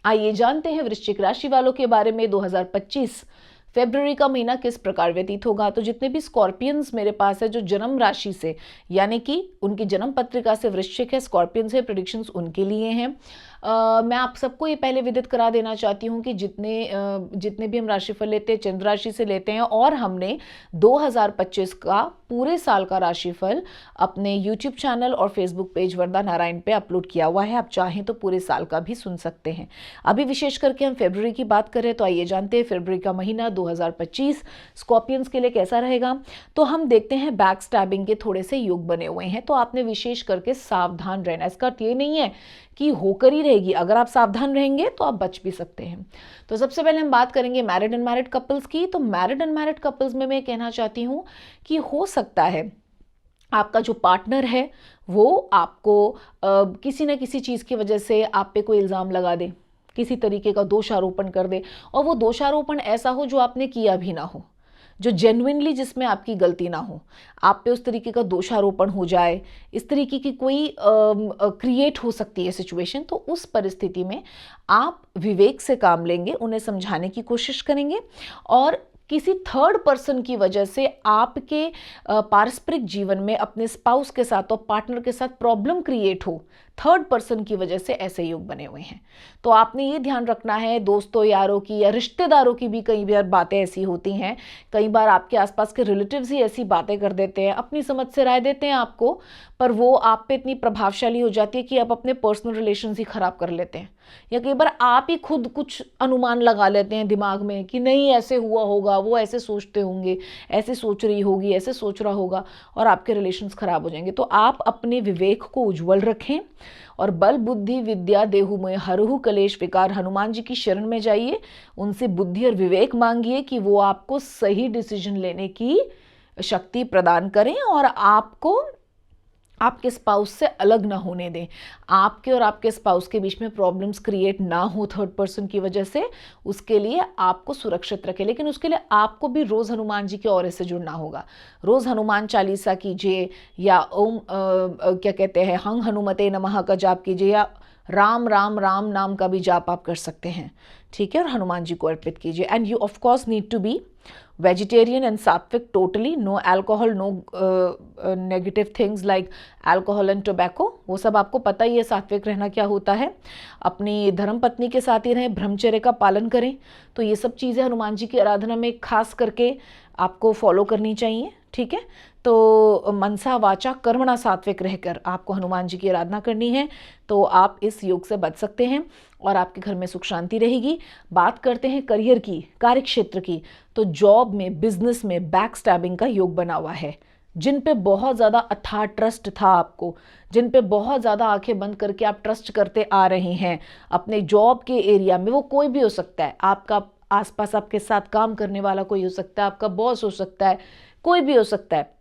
आइए जानते हैं वृश्चिक राशि वालों के बारे में 2025 फरवरी का महीना किस प्रकार व्यतीत होगा। तो जितने भी स्कॉर्पियंस मेरे पास है जो जन्म राशि से यानी कि उनकी जन्म पत्रिका से वृश्चिक है, स्कॉर्पियंस है, प्रेडिक्शंस उनके लिए हैं। मैं आप सबको ये पहले विदित करा देना चाहती हूँ कि जितने भी हम राशिफल लेते हैं चंद्र राशि से लेते हैं, और हमने 2025 का पूरे साल का राशिफल अपने यूट्यूब चैनल और फेसबुक पेज वरदा नारायण पे अपलोड किया हुआ है। आप चाहें तो पूरे साल का भी सुन सकते हैं। अभी विशेष करके हम फरवरी की बात करें तो आइए जानते हैं फरवरी का महीना 2025 स्कॉर्पियंस के लिए कैसा रहेगा। तो हम देखते हैं बैक स्टैबिंग के थोड़े से योग बने हुए हैं, तो आपने विशेष करके सावधान रहना। इसका अर्थ ये नहीं है कि होकर ही रहेगी, अगर आप सावधान रहेंगे तो आप बच भी सकते हैं। तो सबसे पहले हम बात करेंगे मैरिड अनमैरिड कपल्स की। तो मैरिड अनमैरिड कपल्स में मैं कहना चाहती हूँ कि हो सकता है आपका जो पार्टनर है वो आपको किसी न किसी चीज़ की वजह से आप पे कोई इल्ज़ाम लगा दे, किसी तरीके का दोषारोपण कर दे, और वो दोषारोपण ऐसा हो जो आपने किया भी ना हो, जो जेन्युइनली जिसमें आपकी गलती ना हो, आप पे उस तरीके का दोषारोपण हो जाए, इस तरीके की कोई क्रिएट हो सकती है सिचुएशन। तो उस परिस्थिति में आप विवेक से काम लेंगे, उन्हें समझाने की कोशिश करेंगे, और किसी थर्ड पर्सन की वजह से आपके पारस्परिक जीवन में अपने स्पाउस के साथ और पार्टनर के साथ प्रॉब्लम क्रिएट हो, थर्ड पर्सन की वजह से ऐसे योग बने हुए हैं। तो आपने ये ध्यान रखना है, दोस्तों यारों की या रिश्तेदारों की भी कई बार बातें ऐसी होती हैं, कई बार आपके आसपास के रिलेटिव्स ही ऐसी बातें कर देते हैं, अपनी समझ से राय देते हैं आपको, पर वो आप पे इतनी प्रभावशाली हो जाती है कि आप अपने पर्सनल रिलेशंस ही खराब कर लेते हैं, या कई बार आप ही खुद कुछ अनुमान लगा लेते हैं दिमाग में कि नहीं ऐसे हुआ होगा, वो ऐसे सोचते होंगे, ऐसे सोच रही होगी, ऐसे सोच रहा होगा, और आपके रिलेशंस खराब हो जाएंगे। तो आप अपने विवेक को उज्जवल रखें और बल बुद्धि विद्या देहु में हरहु कलेश विकार, हनुमान जी की शरण में जाइए, उनसे बुद्धि और विवेक मांगिए कि वो आपको सही डिसीजन लेने की शक्ति प्रदान करें और आपको आपके स्पाउस से अलग ना होने दें, आपके और आपके स्पाउस के बीच में प्रॉब्लम्स क्रिएट ना हो थर्ड पर्सन की वजह से, उसके लिए आपको सुरक्षित रखें। लेकिन उसके लिए आपको भी रोज़ हनुमान जी के ऑरे से जुड़ना होगा। रोज़ हनुमान चालीसा कीजिए, या ओम क्या कहते हैं हंग हनुमते नमः का जाप कीजिए, या राम राम राम नाम का भी जाप आप कर सकते हैं, ठीक है, और हनुमान जी को अर्पित कीजिए। And you of course need to be vegetarian and sattvic totally, no alcohol, no negative things like alcohol and tobacco, वो सब आपको पता ही है सात्विक रहना क्या होता है। अपनी धर्म पत्नी के साथ ही रहें, ब्रह्मचर्य का पालन करें। तो ये सब चीज़ें हनुमान जी की आराधना में खास करके आपको फॉलो करनी चाहिए, ठीक है। तो मनसा वाचा कर्मणा सात्विक रहकर आपको हनुमान जी की आराधना करनी है, तो आप इस योग से बच सकते हैं और आपके घर में सुख शांति रहेगी। बात करते हैं करियर की, कार्य क्षेत्र की। तो जॉब में, बिजनेस में बैक स्टैबिंग का योग बना हुआ है। जिन पे बहुत ज़्यादा अथाह ट्रस्ट था आपको, जिन पे बहुत ज़्यादा आंखें बंद करके आप ट्रस्ट करते आ रहे हैं अपने जॉब के एरिया में, वो कोई भी हो सकता है, आपका आसपास आपके साथ काम करने वाला कोई हो सकता है, आपका बॉस हो सकता है, कोई भी हो सकता है,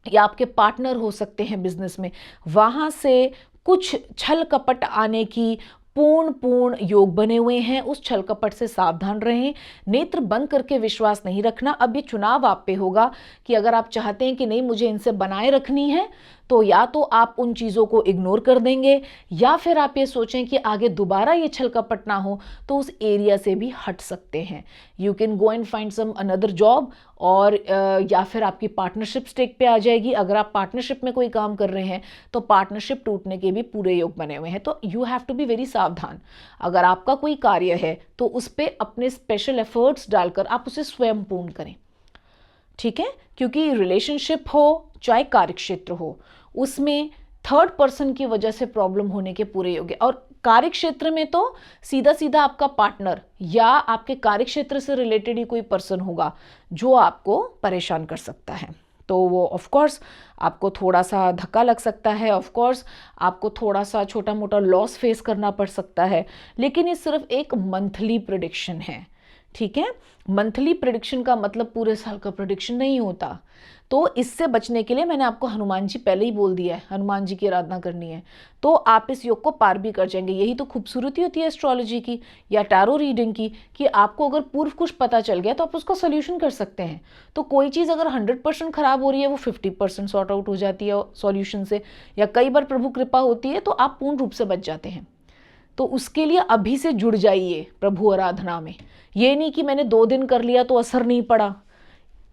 या आपके पार्टनर हो सकते हैं बिजनेस में, वहाँ से कुछ छल कपट आने की पूर्ण योग बने हुए हैं। उस छल कपट से सावधान रहें, नेत्र बंद करके विश्वास नहीं रखना। अब ये चुनाव आप पे होगा कि अगर आप चाहते हैं कि नहीं मुझे इनसे बनाए रखनी है, तो या तो आप उन चीज़ों को इग्नोर कर देंगे, या फिर आप ये सोचें कि आगे दोबारा ये छल कपट ना हो तो उस एरिया से भी हट सकते हैं। You can go and find some another job, और या फिर आपकी पार्टनरशिप स्टेक पे आ जाएगी। अगर आप पार्टनरशिप में कोई काम कर रहे हैं तो पार्टनरशिप टूटने के भी पूरे योग बने हुए हैं। तो you have to be very सावधान। अगर आपका कोई कार्य है तो उस पर अपने स्पेशल एफर्ट्स डालकर आप उसे स्वयं पूर्ण करें, ठीक है, क्योंकि रिलेशनशिप हो चाहे कार्यक्षेत्र हो, उसमें थर्ड पर्सन की वजह से प्रॉब्लम होने के पूरे योग है। और कार्यक्षेत्र में तो सीधा सीधा आपका पार्टनर या आपके कार्यक्षेत्र से रिलेटेड ही कोई पर्सन होगा जो आपको परेशान कर सकता है। तो वो ऑफ कोर्स आपको थोड़ा सा धक्का लग सकता है, ऑफ कोर्स आपको थोड़ा सा छोटा मोटा लॉस फेस करना पड़ सकता है, लेकिन ये सिर्फ एक मंथली प्रेडिक्शन है, ठीक है। मंथली प्रेडिक्शन का मतलब पूरे साल का प्रेडिक्शन नहीं होता। तो इससे बचने के लिए मैंने आपको हनुमान जी पहले ही बोल दिया है, हनुमान जी की आराधना करनी है, तो आप इस योग को पार भी कर जाएंगे। यही तो खूबसूरती होती है एस्ट्रोलॉजी की या टैरो रीडिंग की, कि आपको अगर पूर्व कुछ पता चल गया तो आप उसका सोल्यूशन कर सकते हैं। तो कोई चीज़ अगर 100% खराब हो रही है, वो 50% सॉर्ट आउट हो जाती है सॉल्यूशन से, या कई बार प्रभु कृपा होती है तो आप पूर्ण रूप से बच जाते हैं, तो उसके लिए अभी से जुड़ जाइए प्रभु आराधना में। ये नहीं कि मैंने 2 दिन कर लिया तो असर नहीं पड़ा।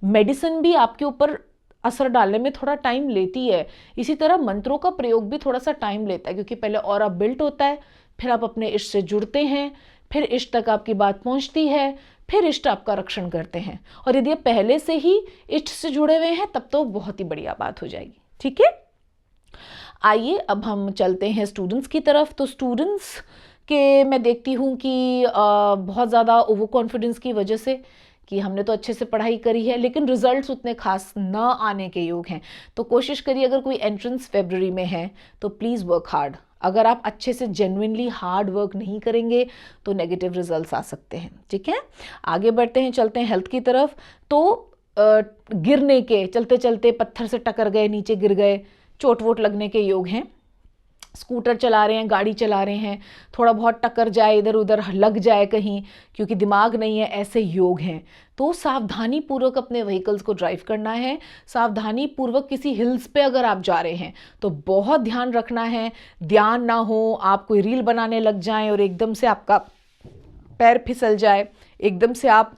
मेडिसिन भी आपके ऊपर असर डालने में थोड़ा टाइम लेती है, इसी तरह मंत्रों का प्रयोग भी थोड़ा सा टाइम लेता है, क्योंकि पहले ऑरा बिल्ट होता है, फिर आप अपने इष्ट से जुड़ते हैं, फिर इष्ट तक आपकी बात पहुंचती है, फिर इष्ट आपका रक्षण करते हैं। और यदि आप पहले से ही इष्ट से जुड़े हुए हैं तब तो बहुत ही बढ़िया बात हो जाएगी। ठीक है, आइए अब हम चलते हैं स्टूडेंट्स की तरफ। तो स्टूडेंट्स के मैं देखती हूँ कि बहुत ज़्यादा ओवर कॉन्फिडेंस की वजह से कि हमने तो अच्छे से पढ़ाई करी है लेकिन रिजल्ट्स उतने खास न आने के योग हैं। तो कोशिश करिए, अगर कोई एंट्रेंस फरवरी में है तो प्लीज़ वर्क हार्ड। अगर आप अच्छे से जेन्युइनली हार्ड वर्क नहीं करेंगे तो नेगेटिव रिजल्ट्स आ सकते हैं। ठीक है, आगे बढ़ते हैं, चलते हैं हेल्थ की तरफ। तो गिरने के, चलते चलते पत्थर से टकर गए, नीचे गिर गए, चोट वोट लगने के योग हैं। स्कूटर चला रहे हैं, गाड़ी चला रहे हैं, थोड़ा बहुत टक्कर जाए, इधर उधर लग जाए कहीं क्योंकि दिमाग नहीं है, ऐसे योग हैं। तो सावधानी पूर्वक अपने व्हीकल्स को ड्राइव करना है। सावधानी पूर्वक किसी हिल्स पे अगर आप जा रहे हैं तो बहुत ध्यान रखना है, ध्यान ना हो आप कोई रील बनाने लग जाएं और एकदम से आपका पैर फिसल जाए, एकदम से आप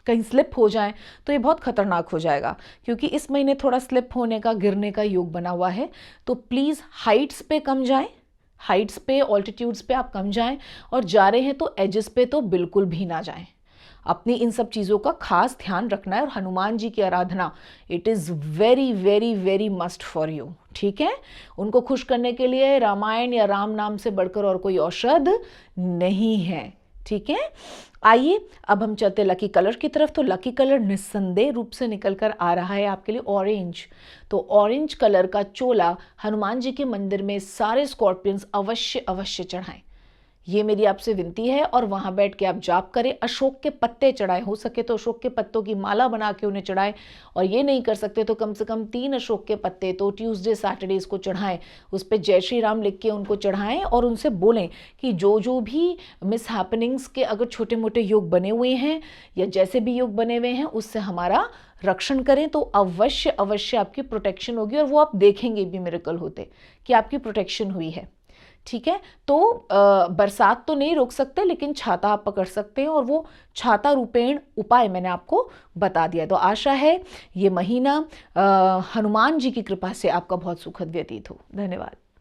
कहीं स्लिप हो जाएं तो ये बहुत खतरनाक हो जाएगा, क्योंकि इस महीने थोड़ा स्लिप होने का, गिरने का योग बना हुआ है। तो प्लीज़ हाइट्स पे कम जाएं, हाइट्स पे, ऑल्टीट्यूड्स पे आप कम जाएं, और जा रहे हैं तो एजेस पे तो बिल्कुल भी ना जाएं। अपनी इन सब चीज़ों का खास ध्यान रखना है। और हनुमान जी की आराधना, it is very very very must for you. ठीक है, उनको खुश करने के लिए रामायण या राम नाम से बढ़कर और कोई औषध नहीं है। ठीक है, आइए अब हम चलते लकी कलर की तरफ। तो लकी कलर निस्संदेह रूप से निकल कर आ रहा है आपके लिए ऑरेंज। तो ऑरेंज कलर का चोला हनुमान जी के मंदिर में सारे स्कॉर्पियंस अवश्य अवश्य चढ़ाएं, ये मेरी आपसे विनती है। और वहाँ बैठ के आप जाप करें, अशोक के पत्ते चढ़ाएं, हो सके तो अशोक के पत्तों की माला बना के उन्हें चढ़ाएं, और ये नहीं कर सकते तो कम से कम 3 अशोक के पत्ते तो ट्यूसडे सैटरडेज को चढ़ाएं, उस पर जय श्री राम लिख के उनको चढ़ाएं, और उनसे बोलें कि जो जो भी मिस हैपनिंग्स के अगर छोटे मोटे योग बने हुए हैं या जैसे भी योग बने हुए हैं उससे हमारा रक्षण करें, तो अवश्य अवश्य आपकी प्रोटेक्शन होगी। और वो आप देखेंगे भी मिरेकल होते कि आपकी प्रोटेक्शन हुई है। ठीक है, तो बरसात तो नहीं रोक सकते लेकिन छाता आप पकड़ सकते हैं, और वो छाता रूपेण उपाय मैंने आपको बता दिया। तो आशा है ये महीना हनुमान जी की कृपा से आपका बहुत सुखद व्यतीत हो। धन्यवाद।